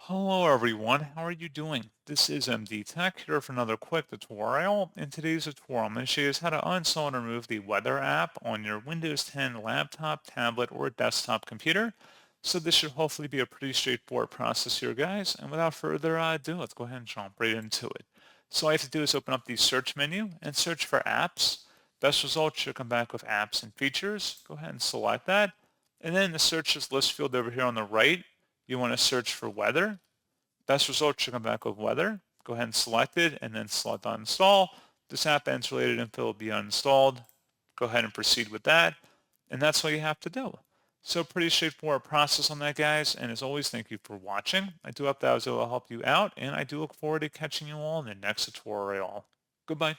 Hello everyone, how are you doing? This is MD Tech here for another quick tutorial. In today's tutorial, I'm going to show you how to uninstall and remove the weather app on your Windows 10 laptop, tablet, or desktop computer. So this should hopefully be a pretty straightforward process here, guys. And without further ado, let's go ahead and jump right into it. So all you have to do is open up the search menu and search for apps. Best results should come back with apps and features. Go ahead and select that. And then in the searches list field over here on the right, you want to search for weather. Best result should come back with weather. Go ahead and select it and then select uninstall. This app and its related info will be uninstalled. Go ahead and proceed with that. And that's all you have to do. So pretty straightforward process on that, guys. And as always, thank you for watching. I do hope that was able to help you out. And I do look forward to catching you all in the next tutorial. Goodbye.